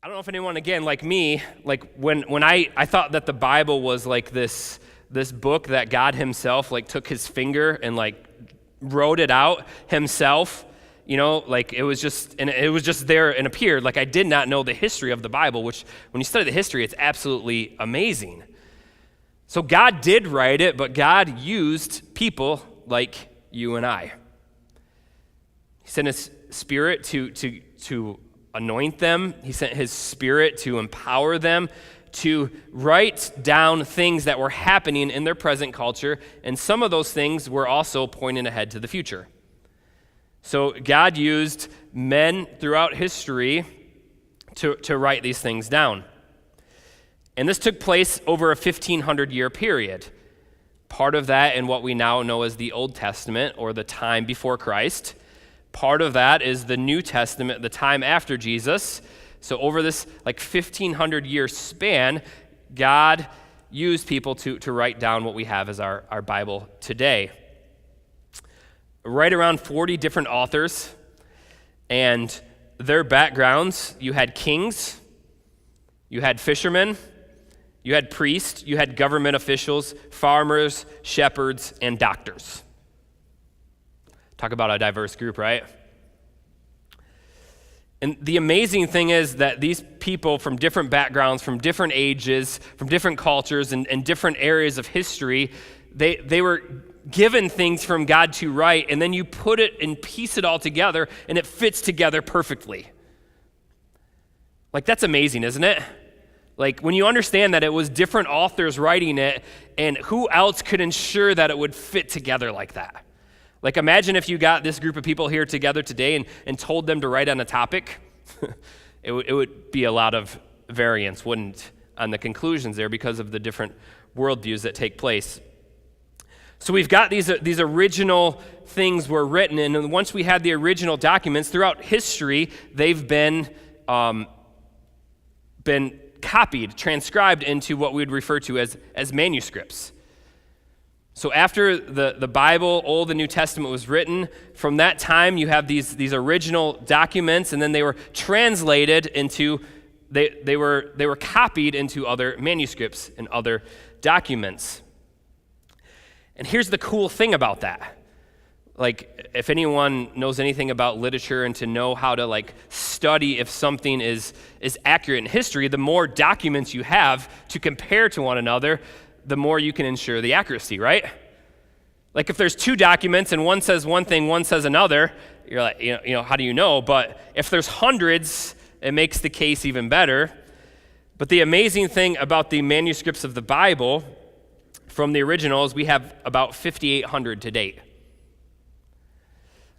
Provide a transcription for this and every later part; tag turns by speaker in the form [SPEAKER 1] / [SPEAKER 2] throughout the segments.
[SPEAKER 1] I don't know if anyone, again, like me, like when I thought that the Bible was like this book that God himself like took his finger and like wrote it out himself, like it was just there and appeared. Like I did not know the history of the Bible, which when you study the history, it's absolutely amazing. So God did write it, but God used people like you and I. He sent his Spirit to anoint them. He sent his Spirit to empower them, to write down things that were happening in their present culture, and some of those things were also pointing ahead to the future. So God used men throughout history to write these things down. And this took place over a 1,500-year period. Part of that in what we now know as the Old Testament, or the time before Christ. Part of that is the New Testament, the time after Jesus. So over this 1,500-year span, God used people to write down what we have as our Bible today. Right around 40 different authors and their backgrounds. You had kings, you had fishermen, you had priests, you had government officials, farmers, shepherds, and doctors. Talk about a diverse group, right? And the amazing thing is that these people from different backgrounds, from different ages, from different cultures, and different areas of history, they were given things from God to write, and then you put it and piece it all together, and it fits together perfectly. Like, that's amazing, isn't it? Like, when you understand that it was different authors writing it, and who else could ensure that it would fit together like that? Like, imagine if you got this group of people here together today and told them to write on a topic. It would be a lot of variance, wouldn't, on the conclusions there because of the different worldviews that take place. So we've got these original things were written, and once we had the original documents, throughout history, they've been copied, transcribed into what we would refer to as manuscripts. So after the Bible, Old and New Testament was written, from that time you have these original documents, and then they were translated into, they were copied into other manuscripts and other documents. And here's the cool thing about that. Like, if anyone knows anything about literature and to know how to study if something is accurate in history, the more documents you have to compare to one another, the more you can ensure the accuracy, right? Like, if there's two documents and one says one thing, one says another, you're like, how do you know? But if there's hundreds, it makes the case even better. But the amazing thing about the manuscripts of the Bible from the originals, we have about 5,800 to date.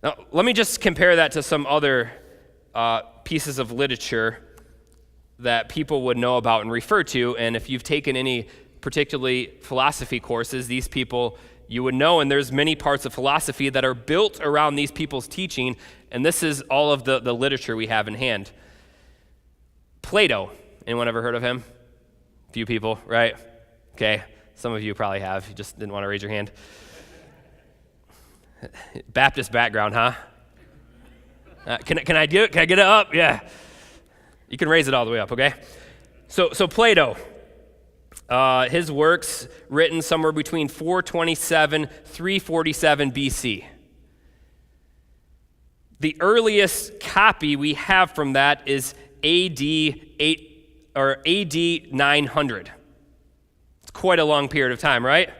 [SPEAKER 1] Now, let me just compare that to some other pieces of literature that people would know about and refer to. And if you've taken any particularly philosophy courses, these people you would know, and there's many parts of philosophy that are built around these people's teaching, and this is all of the literature we have in hand. Plato, anyone ever heard of him? A few people, right? Okay, some of you probably have, you just didn't want to raise your hand. Baptist background, huh? Can I do it? Can I get it up? Yeah. You can raise it all the way up, okay? So Plato, his works written somewhere between 427, 347 BC. The earliest copy we have from that is AD 900. It's quite a long period of time, right?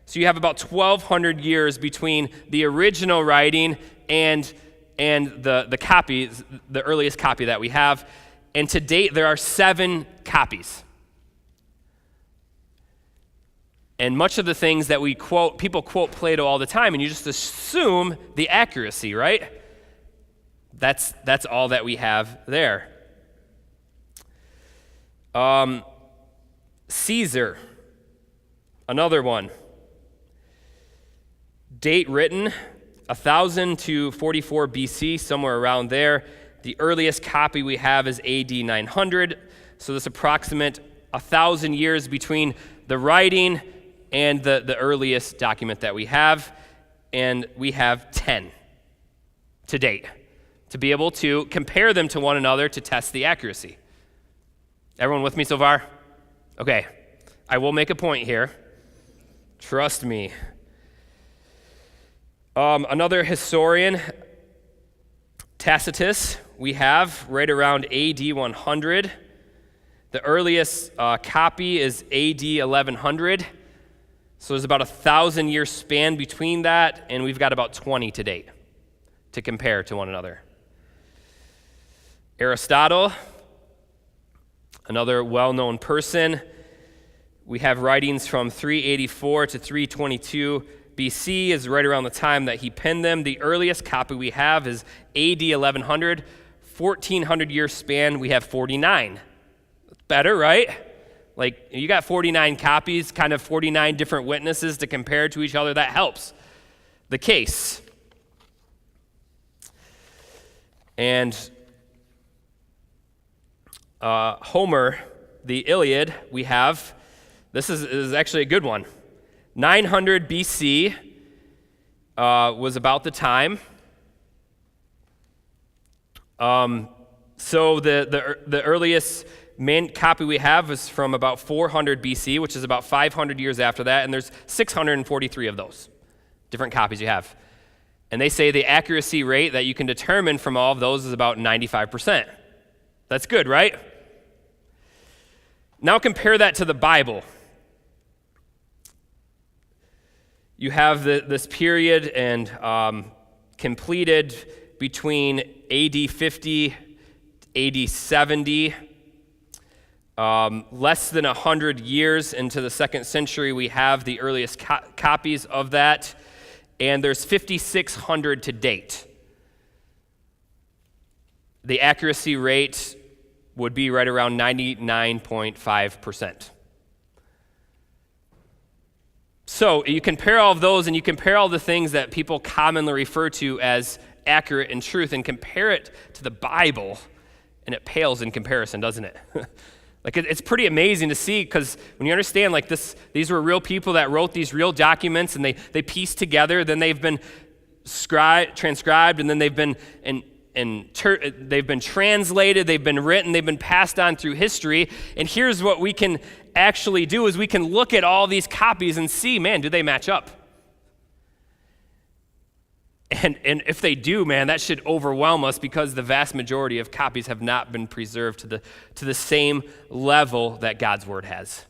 [SPEAKER 1] So you have about 1,200 years between the original writing and the copies, the earliest copy that we have. And to date, there are 7 copies. And much of the things that we quote, people quote Plato all the time, and you just assume the accuracy, right? That's all that we have there. Cesar, another one. Date written, 1000 to 44 BC, somewhere around there. The earliest copy we have is AD 900, so this approximate 1,000 years between the writing and the earliest document that we have, and we have 10 to date to be able to compare them to one another to test the accuracy. Everyone with me so far? Okay, I will make a point here. Trust me. Another historian, Tacitus, we have right around AD 100. The earliest copy is AD 1100. So there's about 1,000-year span between that, and we've got about 20 to date to compare to one another. Aristotle, another well-known person, we have writings from 384 to 322 BC is right around the time that he penned them. The earliest copy we have is AD 1100. 1,400-year span, we have 49. Better, right? Like, you got 49 copies, kind of 49 different witnesses to compare to each other. That helps the case. And Homer, the Iliad, we have, this is actually a good one. 900 BC was about the time. So the earliest copy we have is from about 400 BC, which is about 500 years after that, and there's 643 of those different copies you have. And they say the accuracy rate that you can determine from all of those is about 95%. That's good, right? Now compare that to the Bible. You have this period and completed between AD 50, AD 70. Less than 100 years into the 2nd century, we have the earliest copies of that, and there's 5,600 to date. The accuracy rate would be right around 99.5%. So you compare all of those, and you compare all the things that people commonly refer to as accurate and truth, and compare it to the Bible, and it pales in comparison, doesn't it? Like, it's pretty amazing to see, because when you understand, like, these were real people that wrote these real documents, and they pieced together, then they've been transcribed, and then they've been they've been translated, they've been written, they've been passed on through history. And here's what we can actually do is we can look at all these copies and see, man, do they match up? And if they do, man, that should overwhelm us, because the vast majority of copies have not been preserved to the same level that God's word has.